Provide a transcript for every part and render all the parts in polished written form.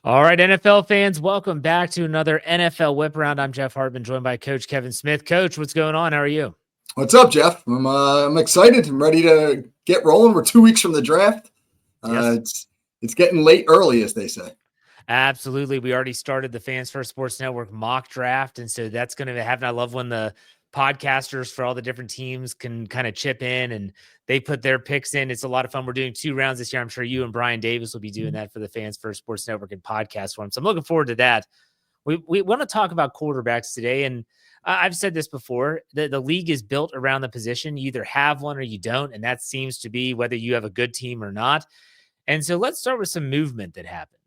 All right, NFL fans, welcome back to another NFL Whip Around. I'm Jeff Hartman, joined by Coach Kevin Smith. Coach, what's going on? How are you? What's up, Jeff? I'm excited. I'm ready to get rolling. We're 2 weeks from the draft. Yes, It's getting late early, as they say. absolutely. We already started the Fans First Sports Network mock draft, and so that's going to happen. I love when the podcasters for all the different teams can kind of chip in and they put their picks in. It's a lot of fun. We're doing 2 rounds this year. I'm sure you and Brian Davis will be doing that for the Fans First Sports Network and podcast form. So I'm looking forward to that. We want to talk about quarterbacks today, and I've said this before. The league is built around the position. You either have one or you don't, and that seems to be whether you have a good team or not. And so let's start with some movement that happened.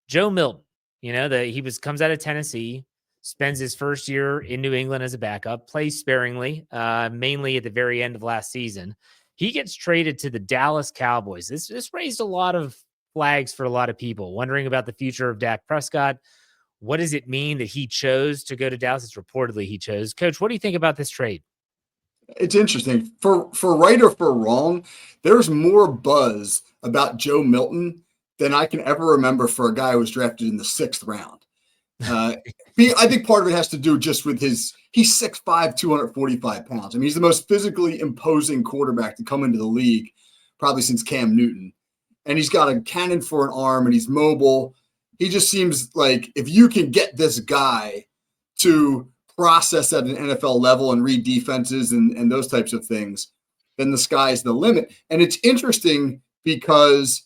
Joe Milton, he comes out of Tennessee, spends his first year in New England as a backup, plays sparingly, mainly at the very end of last season. He gets traded to the Dallas Cowboys. This raised a lot of flags for a lot of people, wondering about the future of Dak Prescott. What does it mean that he chose to go to Dallas? It's reportedly he chose. Coach, what do you think about this trade? It's interesting. For right or for wrong, there's more buzz about Joe Milton than I can ever remember for a guy who was drafted in the 6th round. I think part of it has to do just with he's 6'5", 245 pounds. I mean, he's the most physically imposing quarterback to come into the league probably since Cam Newton. And he's got a cannon for an arm and he's mobile. He just seems like if you can get this guy to process at an NFL level and read defenses and those types of things, then the sky's the limit. And it's interesting because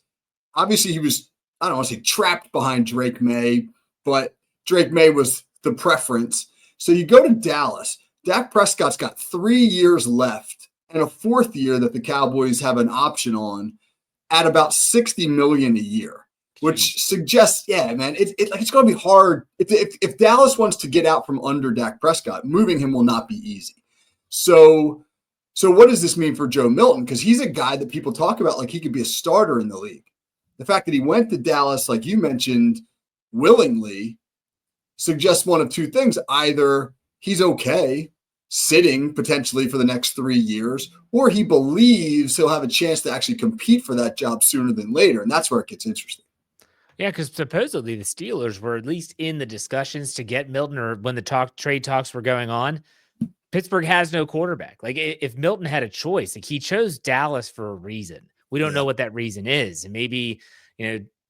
obviously he was, I don't want to say trapped behind Drake May, but Drake May was the preference. So you go to Dallas. Dak Prescott's got 3 years left and a 4th year that the Cowboys have an option on at about $60 million a year, which suggests, yeah, man, it's going to be hard. If Dallas wants to get out from under Dak Prescott, moving him will not be easy. So what does this mean for Joe Milton? Because he's a guy that people talk about like he could be a starter in the league. The fact that he went to Dallas, like you mentioned, willingly suggests one of two things. Either he's okay sitting potentially for the next 3 years, or he believes he'll have a chance to actually compete for that job sooner than later. And that's where it gets interesting. Yeah, because supposedly the Steelers were at least in the discussions to get Milton, or when the trade talks were going on. Pittsburgh has no quarterback. Like if Milton had a choice, like he chose Dallas for a reason. We don't know what that reason is. And maybe,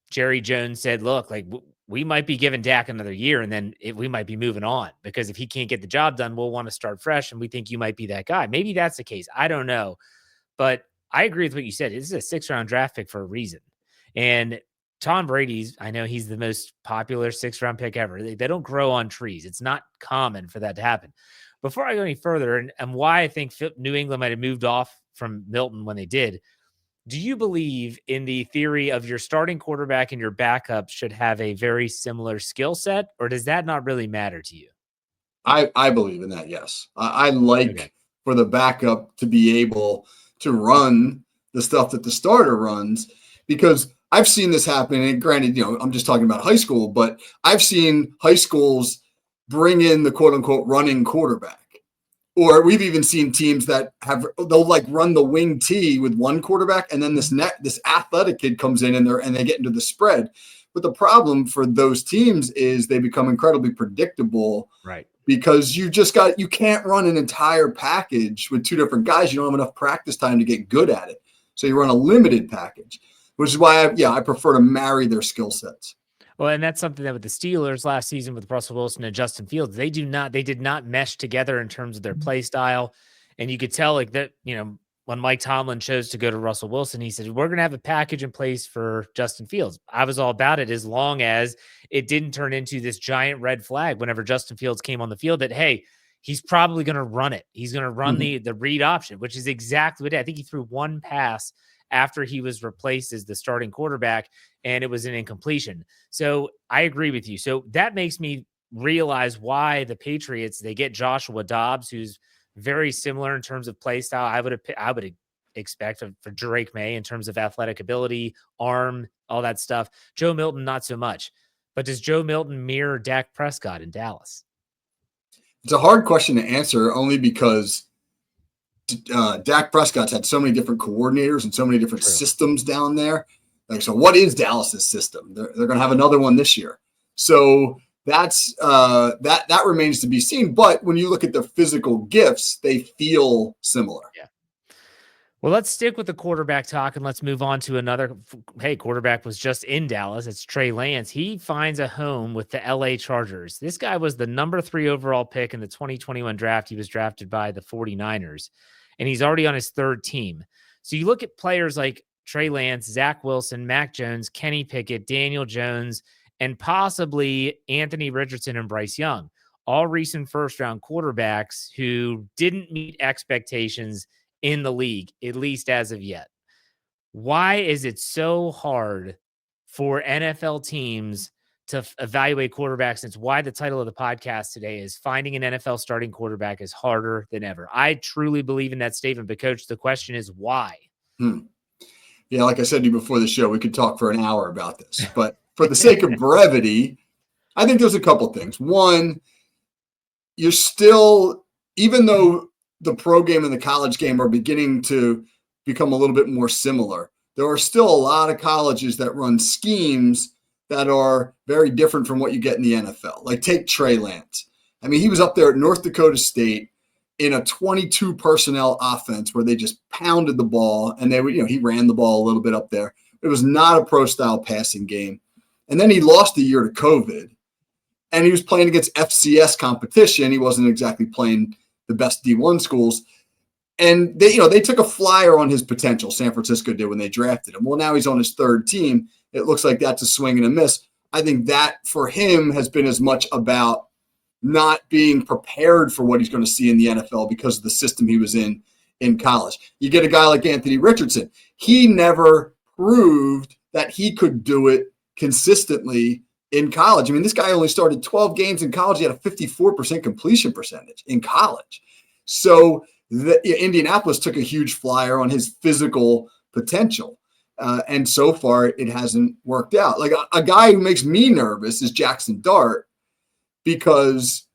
Jerry Jones said, look, like we might be giving Dak another year and then we might be moving on because if he can't get the job done, we'll want to start fresh. And we think you might be that guy. Maybe that's the case. I don't know. But I agree with what you said. This is a 6th-round draft pick for a reason. And Tom Brady's, I know he's the most popular 6th-round pick ever. They don't grow on trees. It's not common for that to happen. Before I go any further, and why I think New England might have moved off from Milton when they did, do you believe in the theory of your starting quarterback and your backup should have a very similar skill set, or does that not really matter to you? I believe in that, yes. I like for the backup to be able to run the stuff that the starter runs, because I've seen this happen. And granted, I'm just talking about high school, but I've seen high schools bring in the quote unquote running quarterback. Or we've even seen teams that they'll like run the wing T with one quarterback, and then this athletic kid comes in and they get into the spread. But the problem for those teams is they become incredibly predictable, right? Because you can't run an entire package with 2 different guys. You don't have enough practice time to get good at it. So you run a limited package, which is why I prefer to marry their skill sets. Well, and that's something that with the Steelers last season with Russell Wilson and Justin Fields, they did not mesh together in terms of their play style. And you could tell like that, when Mike Tomlin chose to go to Russell Wilson, he said, we're going to have a package in place for Justin Fields. I was all about it as long as it didn't turn into this giant red flag whenever Justin Fields came on the field that, hey, he's probably going to run it. He's going to run the read option, which is exactly what I think he threw one pass after he was replaced as the starting quarterback, and it was an incompletion. So I agree with you. So that makes me realize why the Patriots, they get Joshua Dobbs, who's very similar in terms of play style. I would expect for Drake May in terms of athletic ability, arm, all that stuff. Joe Milton, not so much. But does Joe Milton mirror Dak Prescott in Dallas? It's a hard question to answer only because Dak Prescott's had so many different coordinators and so many different systems down there Like, so what is Dallas's system? They're going to have another one this year. So that's that remains to be seen. But when you look at the physical gifts, they feel similar. Yeah. Well, let's stick with the quarterback talk and let's move on to another. Hey, quarterback was just in Dallas. It's Trey Lance. He finds a home with the LA Chargers. This guy was the number 3 overall pick in the 2021 draft. He was drafted by the 49ers, and he's already on his 3rd team. So you look at players like Trey Lance, Zach Wilson, Mac Jones, Kenny Pickett, Daniel Jones, and possibly Anthony Richardson and Bryce Young, all recent first-round quarterbacks who didn't meet expectations in the league, at least as of yet. Why is it so hard for NFL teams to evaluate quarterbacks? It's why the title of the podcast today is Finding an NFL Starting Quarterback is Harder Than Ever. I truly believe in that statement, but Coach, the question is why? Yeah, like I said to you before the show, we could talk for an hour about this, but for the sake of brevity, I think there's a couple things. One, you're still, even though the pro game and the college game are beginning to become a little bit more similar, there are still a lot of colleges that run schemes that are very different from what you get in the NFL. Like take Trey Lance. I mean, he was up there at North Dakota State in a 22 personnel offense where they just pounded the ball, and they would, he ran the ball a little bit up there. It was not a pro style passing game. And then he lost a year to COVID, and he was playing against FCS competition. He wasn't exactly playing the best D1 schools. And they took a flyer on his potential. San Francisco did when they drafted him. Well, now he's on his 3rd team. It looks like that's a swing and a miss. I think that for him has been as much about not being prepared for what he's going to see in the NFL because of the system he was in college. You get a guy like Anthony Richardson. He never proved that he could do it consistently in college. I mean, this guy only started 12 games in college. He had a 54% completion percentage in college. So Indianapolis took a huge flyer on his physical potential. And so far, it hasn't worked out. Like a guy who makes me nervous is Jackson Dart, because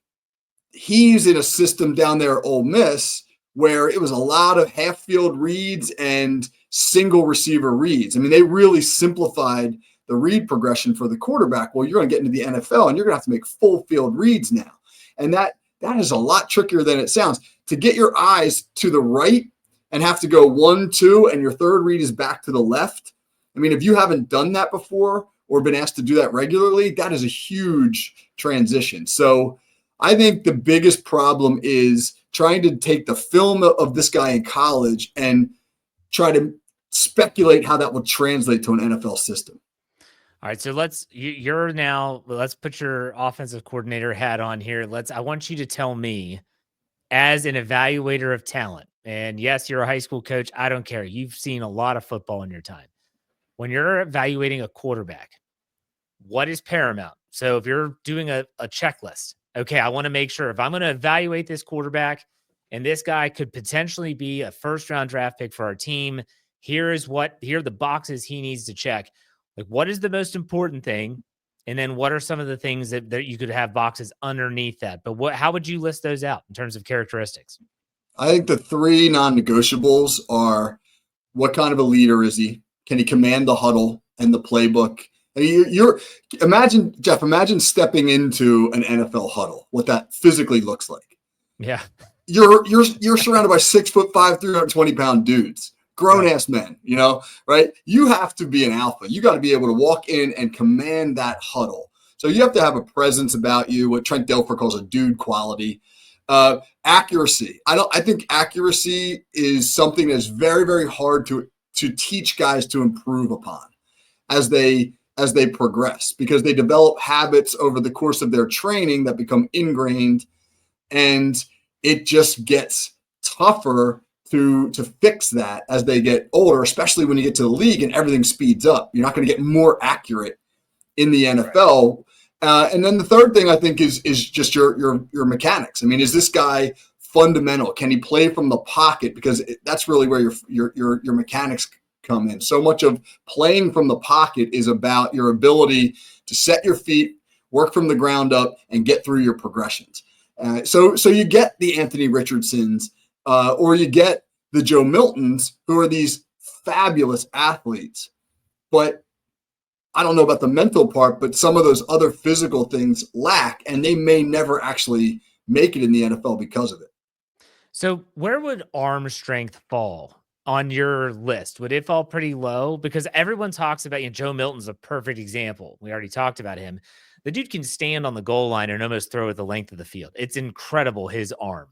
he's in a system down there at Ole Miss where it was a lot of half-field reads and single receiver reads. I mean, they really simplified the read progression for the quarterback. Well, you're going to get into the NFL and you're going to have to make full field reads now. And that is a lot trickier than it sounds. To get your eyes to the right and have to go 1, 2, and your 3rd read is back to the left. I mean, if you haven't done that before or been asked to do that regularly, that is a huge transition. So I think the biggest problem is trying to take the film of this guy in college and try to speculate how that will translate to an NFL system. All right, so let's put your offensive coordinator hat on here. I want you to tell me, as an evaluator of talent, and yes, you're a high school coach, I don't care. You've seen a lot of football in your time. When you're evaluating a quarterback, what is paramount? So if you're doing a checklist, okay, I want to make sure if I'm going to evaluate this quarterback and this guy could potentially be a 1st-round draft pick for our team, here are the boxes he needs to check. Like, what is the most important thing? And then what are some of the things that you could have boxes underneath that? But how would you list those out in terms of characteristics? I think the 3 non-negotiables are, what kind of a leader is he? Can he command the huddle and the playbook? I mean, imagine stepping into an NFL huddle, what that physically looks like. Yeah. You're surrounded by 6'5", 320-pound dudes, grown-ass men, right? You have to be an alpha. You got to be able to walk in and command that huddle. So you have to have a presence about you, what Trent Dilfer calls a dude quality. Accuracy. I think accuracy is something that's very, very hard to teach guys to improve upon as they progress, because they develop habits over the course of their training that become ingrained, and it just gets tougher to fix that as they get older, especially when you get to the league and everything speeds up. You're not going to get more accurate in the NFL. Right. And then the third thing I think is just your mechanics. I mean, is this guy fundamental? Can he play from the pocket? Because that's really where your mechanics come in. So much of playing from the pocket is about your ability to set your feet, work from the ground up, and get through your progressions. So you get the Anthony Richardsons, or you get the Joe Miltons, who are these fabulous athletes, but I don't know about the mental part, but some of those other physical things lack, and they may never actually make it in the NFL because of it. So where would arm strength fall on your list? Would it fall pretty low? Because everyone talks about, Joe Milton's a perfect example. We already talked about him. The dude can stand on the goal line and almost throw it the length of the field. It's incredible, his arm.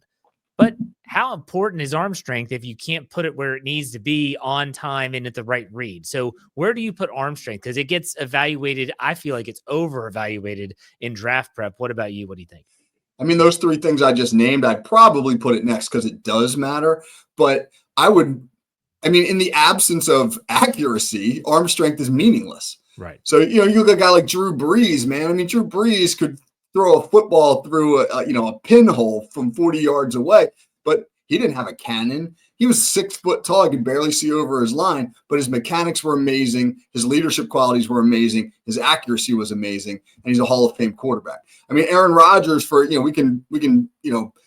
But how important is arm strength if you can't put it where it needs to be on time and at the right read? So where do you put arm strength? Because it gets evaluated. I feel like it's over evaluated in draft prep. What about you? What do you think? I mean, those three things I just named, I'd probably put it next because it does matter. But I mean, in the absence of accuracy, arm strength is meaningless. Right. So, you look at a guy like Drew Brees, man. I mean, Drew Brees could throw a football through a pinhole from 40 yards away, but he didn't have a cannon. He was 6 foot tall. He could barely see over his line, but his mechanics were amazing. His leadership qualities were amazing. His accuracy was amazing. And he's a Hall of Fame quarterback. I mean, Aaron Rodgers, we can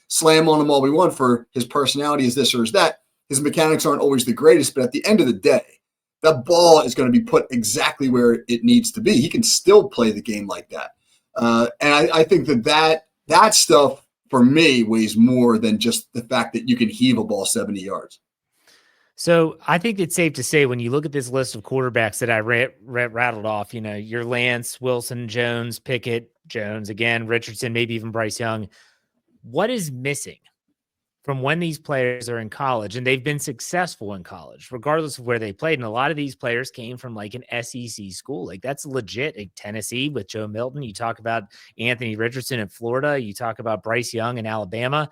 slam on him all we want for his personality is this or is that. His mechanics aren't always the greatest, but at the end of the day, that ball is going to be put exactly where it needs to be. He can still play the game like that. And I think that stuff for me weighs more than just the fact that you can heave a ball 70 yards. So I think it's safe to say when you look at this list of quarterbacks that I rattled off, your Lance, Wilson, Jones, Pickett, Jones, again, Richardson, maybe even Bryce Young. What is missing from when these players are in college and they've been successful in college, regardless of where they played? And a lot of these players came from like an SEC school. Like that's legit. Like Tennessee with Joe Milton. You talk about Anthony Richardson in Florida. You talk about Bryce Young in Alabama.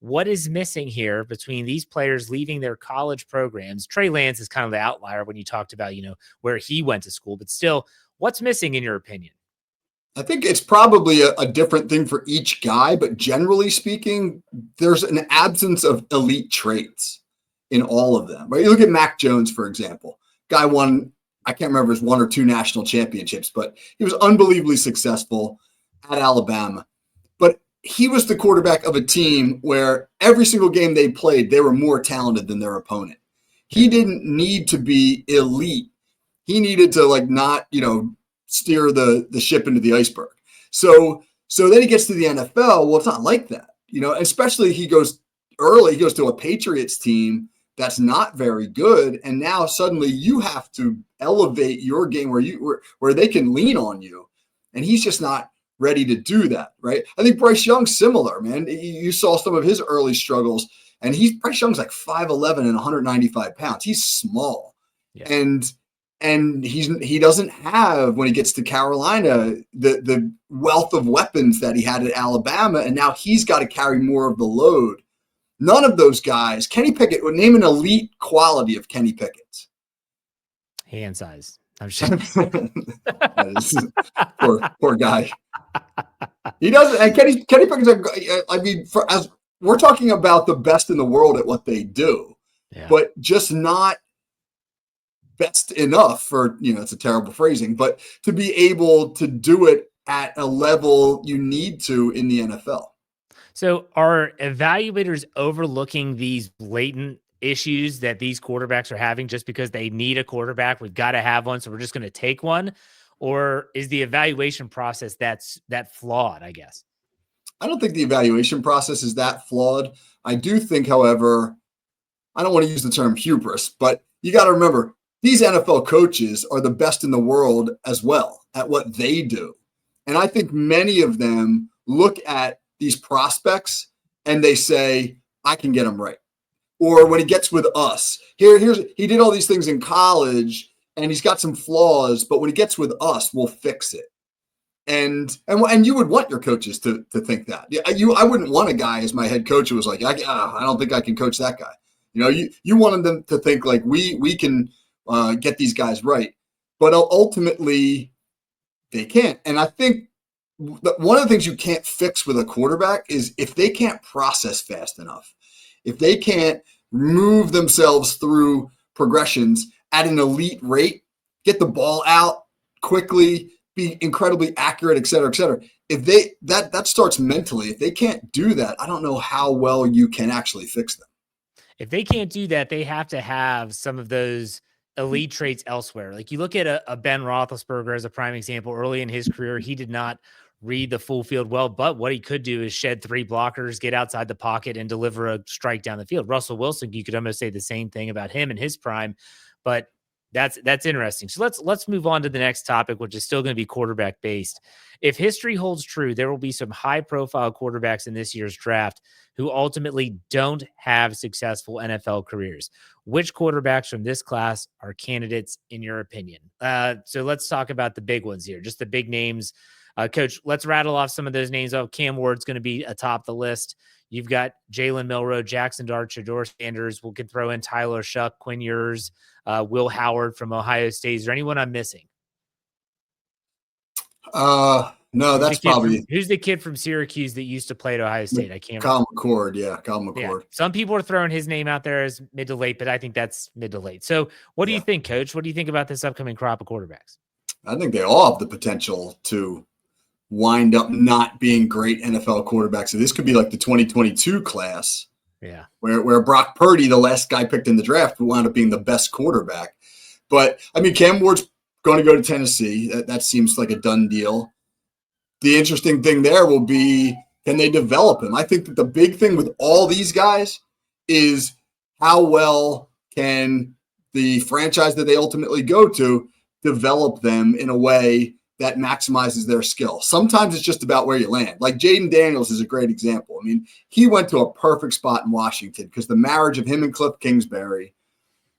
What is missing here between these players leaving their college programs? Trey Lance is kind of the outlier when you talked about, where he went to school, but still, what's missing in your opinion? I think it's probably a different thing for each guy, but generally speaking, there's an absence of elite traits in all of them. Right? You look at Mac Jones, for example. Guy won, I can't remember his 1 or 2 national championships, but he was unbelievably successful at Alabama. But he was the quarterback of a team where every single game they played, they were more talented than their opponent. He didn't need to be elite. He needed to not, steer the ship into the iceberg. So then he gets to the NFL. Well, it's not like that, especially he goes early. He goes to a Patriots team that's not very good. And now suddenly you have to elevate your game where they can lean on you. And he's just not ready to do that, right? I think Bryce Young's similar, man. You saw some of his early struggles, and Bryce Young's like 5'11" and 195 pounds. He's small. Yeah. And he doesn't have, when he gets to Carolina, the wealth of weapons that he had at Alabama, and now he's got to carry more of the load. None of those guys. Kenny Pickett, would name an elite quality of Kenny Pickett's. Hand size. I'm sure. poor guy. He doesn't. And Kenny Pickett's. As we're talking about the best in the world at what they do, but just not best enough for, it's a terrible phrasing, but to be able to do it at a level you need to in the NFL. So are evaluators overlooking these blatant issues that these quarterbacks are having just because they need a quarterback? We've got to have one, so we're just going to take one. Or is the evaluation process that flawed, I guess? I don't think the evaluation process is that flawed. I do think, however, I don't want to use the term hubris, but you got to remember, these NFL coaches are the best in the world as well at what they do. And I think many of them look at these prospects and they say, I can get them right. Or when he gets with us, he did all these things in college and he's got some flaws, but when he gets with us, we'll fix it. And you would want your coaches to think that. I wouldn't want a guy as my head coach who was like, I don't think I can coach that guy. You wanted them to think like we can get these guys right, but ultimately they can't. And I think one of the things you can't fix with a quarterback is if they can't process fast enough, if they can't move themselves through progressions at an elite rate, get the ball out quickly, be incredibly accurate, et cetera, et cetera. If that starts mentally, if they can't do that, I don't know how well you can actually fix them. If they can't do that, they have to have some of those elite traits elsewhere. Like you look at a Ben Roethlisberger as a prime example. Early in his career, he did not read the full field well, but what he could do is shed 3 blockers, get outside the pocket, and deliver a strike down the field. Russell Wilson, you could almost say the same thing about him in his prime, but that's interesting. So let's move on to the next topic, which is still going to be quarterback based. If history holds true, there will be some high profile quarterbacks in this year's draft who ultimately don't have successful NFL careers. Which quarterbacks from this class are candidates in your opinion? So let's talk about the big ones here, just the big names. Coach, let's rattle off some of those names. Cam Ward's going to be atop the list. You've got Jalen Milroe, Jackson Dart, Shedeur Sanders. We could throw in Tyler Shuck, Quinn Ewers, Will Howard from Ohio State. Is there anyone I'm missing? No, that's probably who's the kid from Syracuse that used to play at Ohio State? I can't remember. Kyle McCord. Yeah, Kyle McCord. Yeah. Some people are throwing his name out there as mid to late, but I think that's mid to late. So what do you think, Coach? What do you think about this upcoming crop of quarterbacks? I think they all have the potential to wind up not being great NFL quarterbacks. So this could be like the 2022 class. Yeah. Where Brock Purdy, the last guy picked in the draft, wound up being the best quarterback. But I mean, Cam Ward's going to go to Tennessee. That seems like a done deal. The interesting thing there will be, can they develop him? I think that the big thing with all these guys is how well can the franchise that they ultimately go to develop them in a way that maximizes their skill. Sometimes it's just about where you land. Like Jaden Daniels is a great example. I mean, he went to a perfect spot in Washington because the marriage of him and Cliff Kingsbury,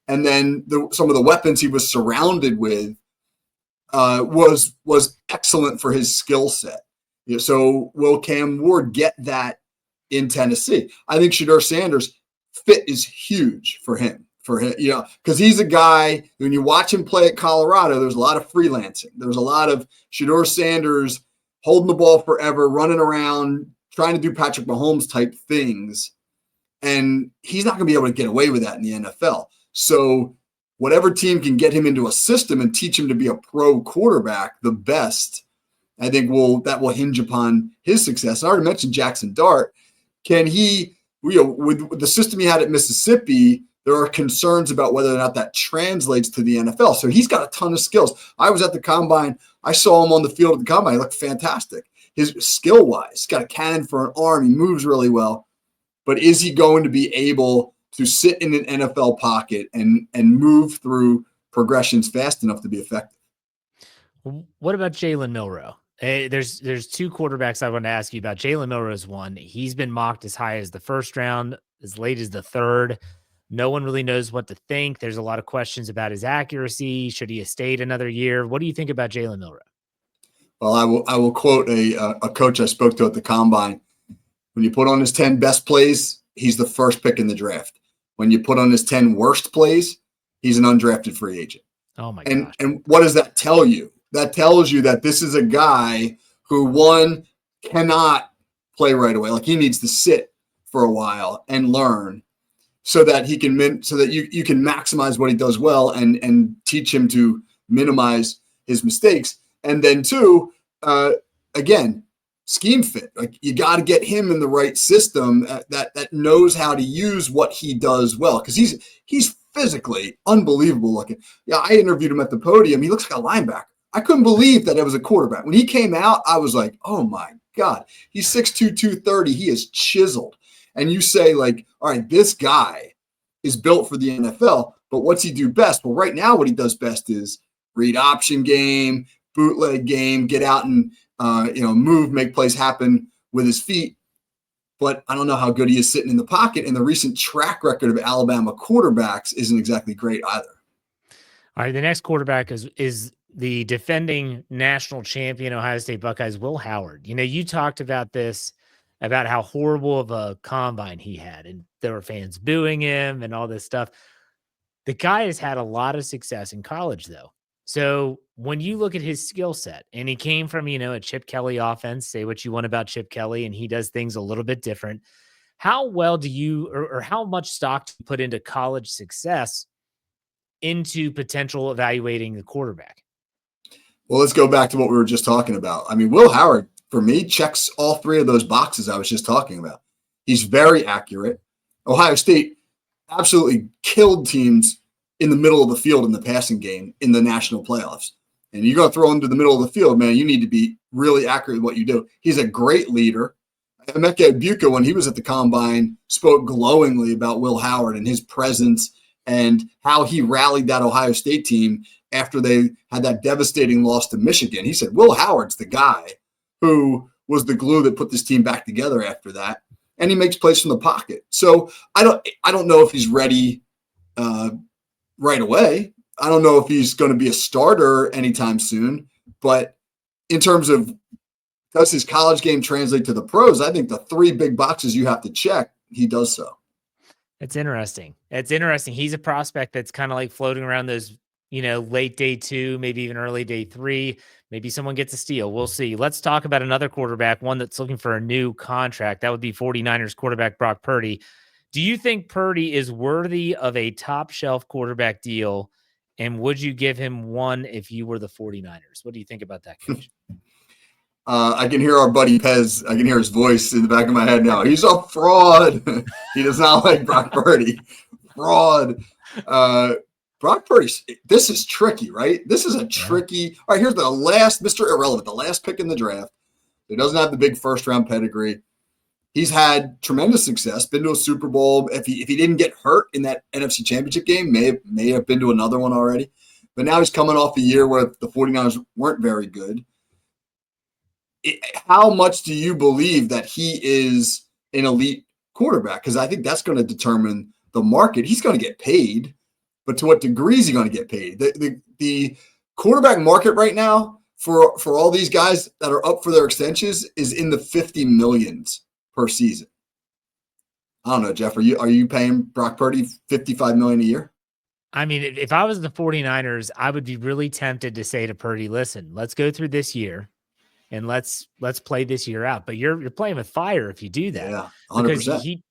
and then some of the weapons he was surrounded with was excellent for his skill set. So will Cam Ward get that in Tennessee? I think Shedeur Sanders' fit is huge for him. Because he's a guy, when you watch him play at Colorado, there's a lot of freelancing. There's a lot of Shedeur Sanders holding the ball forever, running around, trying to do Patrick Mahomes type things. And he's not going to be able to get away with that in the NFL. So whatever team can get him into a system and teach him to be a pro quarterback, the best, I think that will hinge upon his success. I already mentioned Jackson Dart. Can he, with the system he had at Mississippi, there are concerns about whether or not that translates to the NFL. So he's got a ton of skills. I was at the combine. I saw him on the field at the combine. He looked fantastic. His skill-wise, he's got a cannon for an arm. He moves really well. But is he going to be able to sit in an NFL pocket and move through progressions fast enough to be effective? What about Jalen Milroe? There's 2 quarterbacks I want to ask you about. Jalen Milroe is one. He's been mocked as high as the first round, as late as the third. No one really knows what to think. There's a lot of questions about his accuracy. Should he have stayed another year? What do you think about Jalen Milroe? Well, I will quote a coach I spoke to at the combine. When you put on his 10 best plays, he's the first pick in the draft. When you put on his 10 worst plays, he's an undrafted free agent. Oh my gosh. And what does that tell you? That tells you that this is a guy who, one, cannot play right away. Like he needs to sit for a while and learn, so that you can maximize what he does well and teach him to minimize his mistakes. And then 2, again, scheme fit. Like you got to get him in the right system that knows how to use what he does well, because he's physically unbelievable looking. Yeah, I interviewed him at the podium. He looks like a linebacker. I couldn't believe that it was a quarterback. When he came out, I was like, oh my God, he's 6'2", 230. He is chiseled. And you say, like, all right, this guy is built for the NFL, but what's he do best? Well, right now what he does best is read option game, bootleg game, get out and move, make plays happen with his feet. But I don't know how good he is sitting in the pocket, and the recent track record of Alabama quarterbacks isn't exactly great either. All right, the next quarterback is the defending national champion Ohio State Buckeyes, Will Howard. You talked about this, about how horrible of a combine he had, and there were fans booing him and all this stuff. The guy has had a lot of success in college, though. So when you look at his skill set, and he came from, a Chip Kelly offense, say what you want about Chip Kelly, and he does things a little bit different. How well do you, or how much stock do you put into college success into potential evaluating the quarterback? Well, let's go back to what we were just talking about. I mean, Will Howard, for me, checks all 3 of those boxes I was just talking about. He's very accurate. Ohio State absolutely killed teams in the middle of the field in the passing game in the national playoffs. And you're going to throw him to the middle of the field, man, you need to be really accurate with what you do. He's a great leader. Emeka Egbuka, when he was at the Combine, spoke glowingly about Will Howard and his presence and how he rallied that Ohio State team after they had that devastating loss to Michigan. He said, Will Howard's the guy who was the glue that put this team back together after that. And he makes plays from the pocket. So I don't know if he's ready right away. I don't know if he's going to be a starter anytime soon. But in terms of does his college game translate to the pros, I think the three big boxes you have to check, he does so. It's interesting. It's interesting. He's a prospect that's kind of like floating around those, late day 2, maybe even early day 3. Maybe someone gets a steal. We'll see. Let's talk about another quarterback, one that's looking for a new contract. That would be 49ers quarterback Brock Purdy. Do you think Purdy is worthy of a top shelf quarterback deal? And would you give him one if you were the 49ers? What do you think about that, Coach? I can hear our buddy Pez. I can hear his voice in the back of my head now. He's a fraud. He does not like Brock Purdy. Fraud. Brock Purdy, this is tricky, right? This is a tricky. All right, here's the last Mr. Irrelevant, the last pick in the draft. He doesn't have the big first-round pedigree. He's had tremendous success, been to a Super Bowl. If he didn't get hurt in that NFC Championship game, may have been to another one already. But now he's coming off a year where the 49ers weren't very good. How much do you believe that he is an elite quarterback? Because I think that's going to determine the market. He's going to get paid, but to what degree is he going to get paid? The quarterback market right now for all these guys that are up for their extensions is in the 50 millions per season. I don't know, Jeff, are you paying Brock Purdy $55 million a year? I mean, if I was the 49ers, I would be really tempted to say to Purdy, listen, let's go through this year. And let's play this year out. But you're playing with fire if you do that. Yeah, 100%.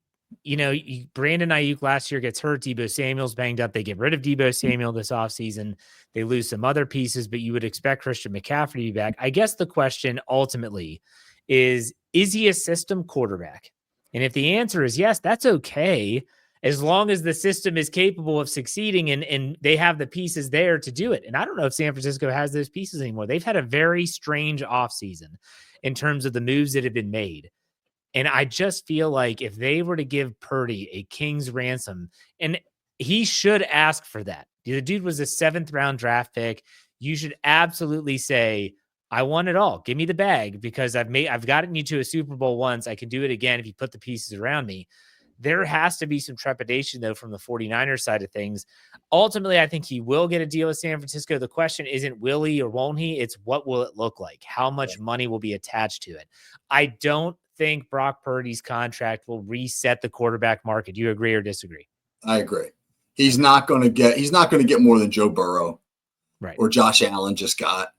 Because Brandon Ayuk last year gets hurt. Deebo Samuel's banged up. They get rid of Deebo Samuel this offseason. They lose some other pieces, but you would expect Christian McCaffrey to be back. I guess the question ultimately is he a system quarterback? And if the answer is yes, that's okay, as long as the system is capable of succeeding and they have the pieces there to do it. And I don't know if San Francisco has those pieces anymore. They've had a very strange offseason in terms of the moves that have been made. And I just feel like if they were to give Purdy a king's ransom, and he should ask for that. The dude was a 7th round draft pick. You should absolutely say, I want it all. Give me the bag because I've gotten you to a Super Bowl once. I can do it again if you put the pieces around me. There has to be some trepidation, though, from the 49ers side of things. Ultimately, I think he will get a deal with San Francisco. The question isn't will he or won't he? It's what will it look like? How much money will be attached to it? I don't think Brock Purdy's contract will reset the quarterback market. Do you agree or disagree? I agree. He's not going to get more than Joe Burrow, right, or Josh Allen just got.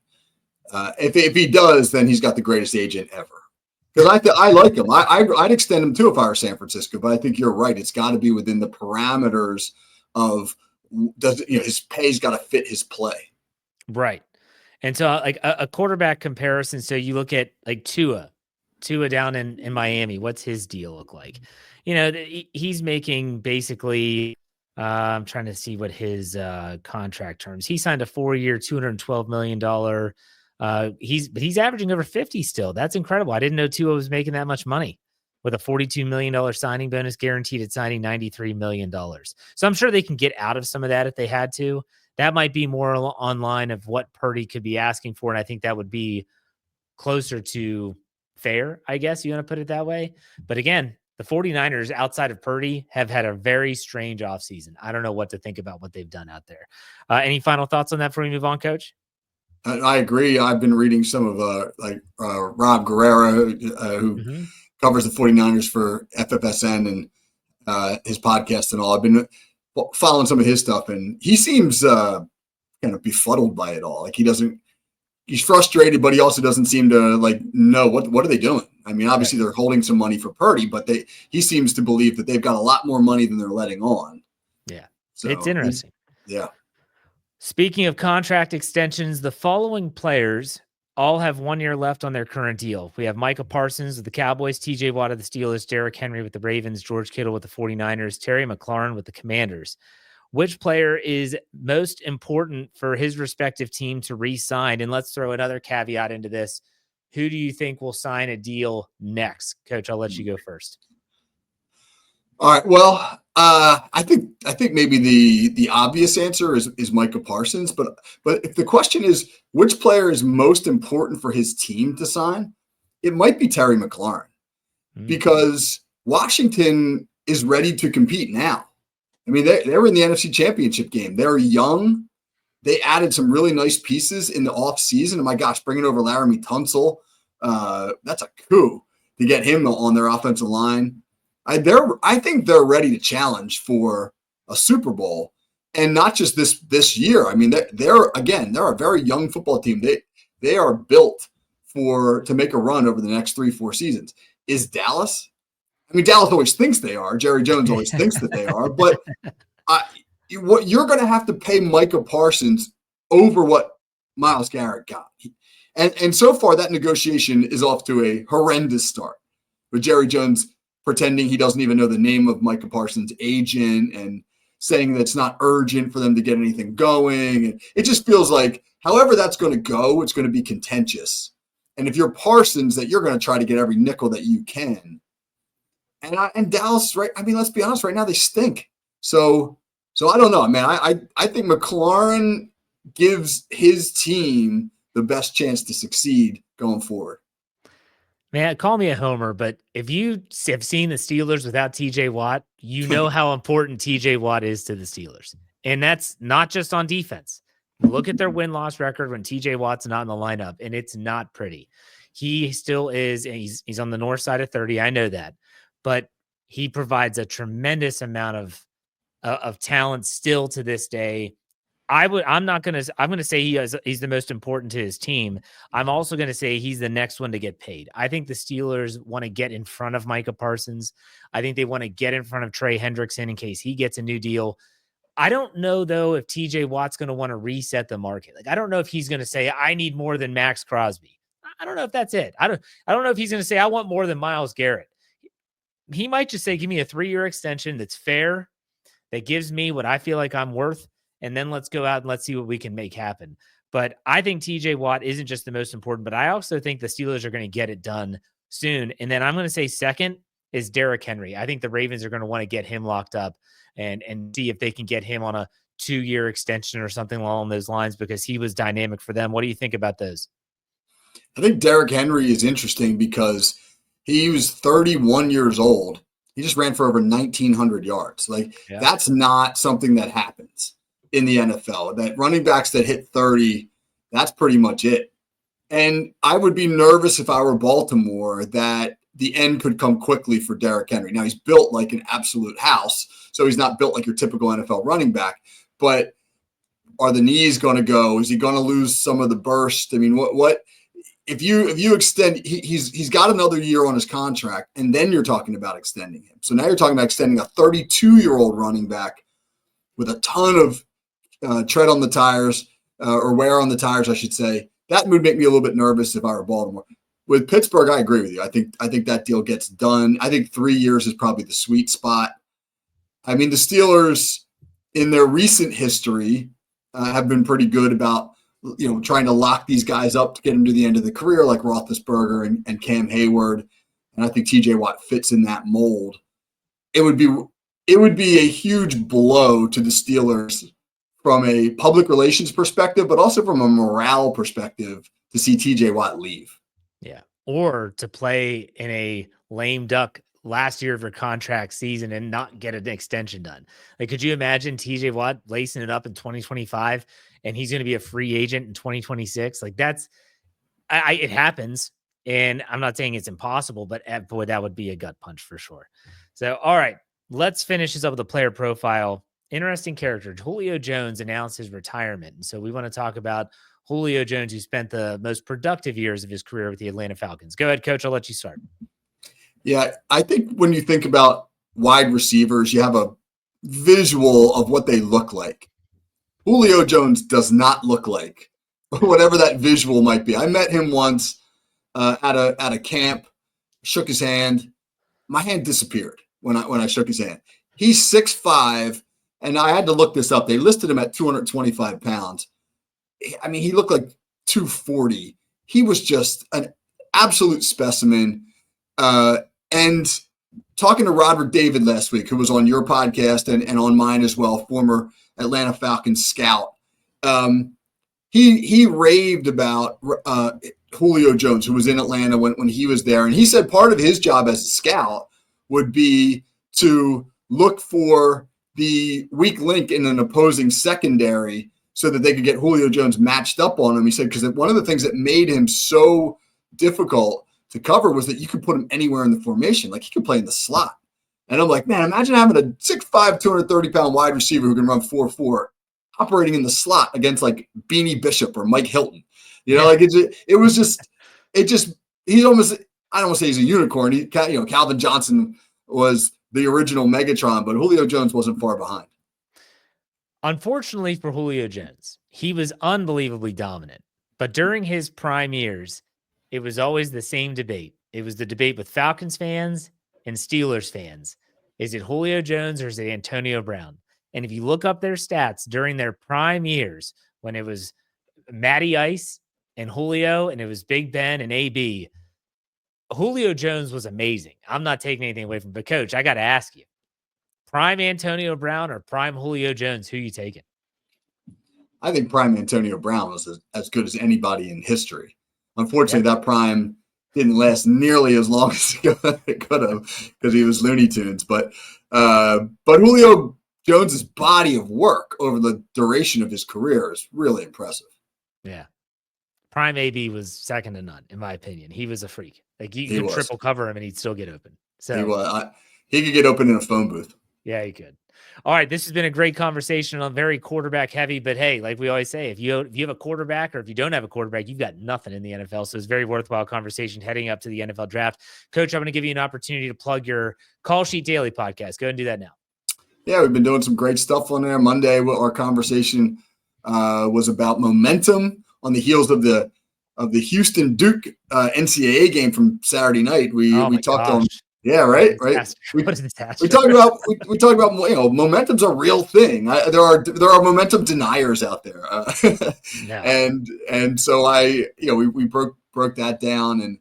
If he does, then he's got the greatest agent ever. Because I like him. I'd extend him too if I were San Francisco, but I think you're right. It's got to be within the parameters of his pay's got to fit his play. Right. And so like a quarterback comparison. So you look at like Tua down in Miami. What's his deal look like? He's making basically, I'm trying to see what his contract terms. He signed a 4-year, $212 million. He's averaging over 50 still. That's incredible. I didn't know Tua was making that much money with a $42 million signing bonus, guaranteed at signing $93 million. So I'm sure they can get out of some of that if they had to. That might be more online of what Purdy could be asking for. And I think that would be closer to fair, I guess you want to put it that way. But again, the 49ers outside of Purdy have had a very strange offseason. I don't know what to think about what they've done out there. Any final thoughts on that before we move on, Coach? I agree. I've been reading some of Rob Guerrero, who covers the 49ers for FFSN and his podcast and all. I've been following some of his stuff, and he seems kind of befuddled by it all. Like he's frustrated, but he also doesn't seem to know what are they doing. I mean, obviously they're holding some money for Purdy, but he seems to believe that they've got a lot more money than they're letting on. Yeah, so it's interesting. Yeah. Speaking of contract extensions, the following players all have 1 year left on their current deal. We have Micah Parsons with the Cowboys, TJ Watt of the Steelers, Derrick Henry with the Ravens, George Kittle with the 49ers, Terry McLaurin with the Commanders. which player is most important for his respective team to re-sign? And let's throw another caveat into this. Who do you think will sign a deal next? Coach, I'll let you go first. All right. Well, I think maybe the obvious answer is Micah Parsons, but if the question is which player is most important for his team to sign, it might be Terry McLaurin, because Washington is ready to compete now. I mean, they were in the NFC Championship game. They're young. They added some really nice pieces in the offseason. And my gosh, bringing over Laramie Tunsil, that's a coup to get him on their offensive line. I think they're ready to challenge for a Super Bowl, and not just this year. I mean, they're a very young football team. They are built to make a run over the next 3-4 seasons. Is Dallas? I mean, Dallas always thinks they are. Jerry Jones always thinks that they are, but what you're going to have to pay Micah Parsons over what Myles Garrett got, and so far that negotiation is off to a horrendous start, with Jerry Jones pretending he doesn't even know the name of Micah Parsons' agent and saying that it's not urgent for them to get anything going. And it just feels like however that's going to go, it's going to be contentious. And if you're Parsons, that you're going to try to get every nickel that you can. And Dallas, right? I mean, let's be honest. Right now, they stink. So I don't know, man. I think McLaurin gives his team the best chance to succeed going forward. Man, call me a homer, but if you have seen the Steelers without TJ Watt, you know how important TJ Watt is to the Steelers. And that's not just on defense. Look at their win-loss record when TJ Watt's not in the lineup, and it's not pretty. He still is, and he's on the north side of 30. I know that. But he provides a tremendous amount of talent still to this day. I'm going to say he's the most important to his team. I'm also going to say he's the next one to get paid. I think the Steelers want to get in front of Micah Parsons. I think they want to get in front of Trey Hendrickson in case he gets a new deal. I don't know, though, if TJ Watt's going to want to reset the market. Like, I don't know if he's going to say, I need more than Max Crosby. I don't know if that's it. I don't know if he's going to say, I want more than Myles Garrett. He might just say, give me a 3-year extension that's fair, that gives me what I feel like I'm worth, and then let's go out and let's see what we can make happen. But I think TJ Watt isn't just the most important, but I also think the Steelers are going to get it done soon. And then I'm going to say second is Derrick Henry. I think the Ravens are going to want to get him locked up and see if they can get him on a 2-year extension or something along those lines, because he was dynamic for them. What do you think about those? I think Derrick Henry is interesting because he was 31 years old. He just ran for over 1,900 yards. That's not something that happens in the NFL. That running backs that hit 30, that's pretty much it. And I would be nervous if I were Baltimore that the end could come quickly for Derrick Henry. Now, he's built like an absolute house, so he's not built like your typical NFL running back. But are the knees going to go? Is he going to lose some of the burst? I mean, what if you extend? He's got another year on his contract, and then you're talking about extending him. So now you're talking about extending a 32-year-old running back with a ton of tread on the tires, or wear on the tires, I should say. That would make me a little bit nervous if I were Baltimore. With Pittsburgh, I agree with you. I think that deal gets done. I think 3 years is probably the sweet spot. I mean, the Steelers, in their recent history, have been pretty good about trying to lock these guys up to get them to the end of the career, like Roethlisberger and Cam Hayward. And I think TJ Watt fits in that mold. It would be a huge blow to the Steelers from a public relations perspective, but also from a morale perspective to see TJ Watt leave. Yeah. Or to play in a lame duck last year of your contract season and not get an extension done. Like, could you imagine TJ Watt lacing it up in 2025 and he's going to be a free agent in 2026? Like, it happens. And I'm not saying it's impossible, but boy, that would be a gut punch for sure. So, all right, let's finish this up with a player profile. Interesting character. Julio Jones announced his retirement. And so we want to talk about Julio Jones, who spent the most productive years of his career with the Atlanta Falcons. Go ahead, Coach. I'll let you start. Yeah, I think when you think about wide receivers, you have a visual of what they look like. Julio Jones does not look like whatever that visual might be. I met him once at a camp, shook his hand. My hand disappeared when I shook his hand. He's 6'5", and I had to look this up. They listed him at 225 pounds. I mean, he looked like 240. He was just an absolute specimen. And talking to Roderick David last week, who was on your podcast and on mine as well, former Atlanta Falcons scout, he raved about Julio Jones, who was in Atlanta when he was there. And he said part of his job as a scout would be to look for the weak link in an opposing secondary so that they could get Julio Jones matched up on him. He said, because one of the things that made him so difficult to cover was that you could put him anywhere in the formation. Like he could play in the slot. And I'm like, man, imagine having a 6'5", 230-pound wide receiver who can run 4.4 operating in the slot against like Beanie Bishop or Mike Hilton. You know, like he's almost, I don't want to say he's a unicorn. Calvin Johnson was the original Megatron, but Julio Jones wasn't far behind. Unfortunately for Julio Jones, he was unbelievably dominant. But during his prime years, it was always the same debate. It was the debate with Falcons fans and Steelers fans. Is it Julio Jones or is it Antonio Brown? And if you look up their stats during their prime years, when it was Matty Ice and Julio and it was Big Ben and AB, Julio Jones was amazing. I'm not taking anything away from him. But, Coach, I got to ask you, prime Antonio Brown or prime Julio Jones, who you taking? I think prime Antonio Brown was as good as anybody in history. Unfortunately, that prime didn't last nearly as long as it could have because he was Looney Tunes. But Julio Jones's body of work over the duration of his career is really impressive. Yeah. Prime AB was second to none, in my opinion. He was a freak. Like you could triple cover him and he'd still get open. So he could get open in a phone booth. Yeah, he could. All right, this has been a great conversation on very quarterback heavy, but hey, like we always say, if you have a quarterback or if you don't have a quarterback, you've got nothing in the NFL. So it's a very worthwhile conversation heading up to the NFL draft. Coach, I'm going to give you an opportunity to plug your Call Sheet Daily podcast. Go ahead and do that now. Yeah, we've been doing some great stuff on there. Monday, our conversation was about momentum on the heels of the Houston Duke NCAA game from Saturday night. We talked on. Yeah, right. We talked about momentum's a real thing. There are momentum deniers out there, and so we broke that down,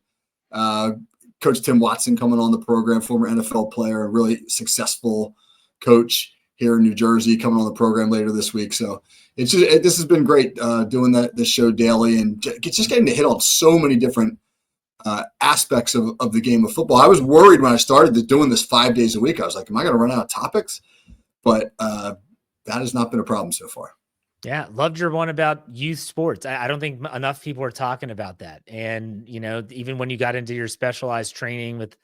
and Coach Tim Watson coming on the program, former NFL player, a really successful coach here in New Jersey, coming on the program later this week. So this has been great doing this show daily and just getting to hit on so many different aspects of the game of football. I was worried when I started doing this 5 days a week. I was like, am I going to run out of topics? But that has not been a problem so far. Yeah. Loved your one about youth sports. I don't think enough people are talking about that. And, even when you got into your specialized training with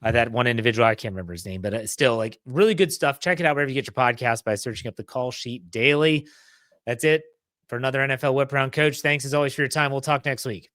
that one individual, I can't remember his name, but still like really good stuff. Check it out wherever you get your podcast by searching up the Call Sheet Daily. That's it for another NFL Whip Round. Coach, thanks as always for your time. We'll talk next week.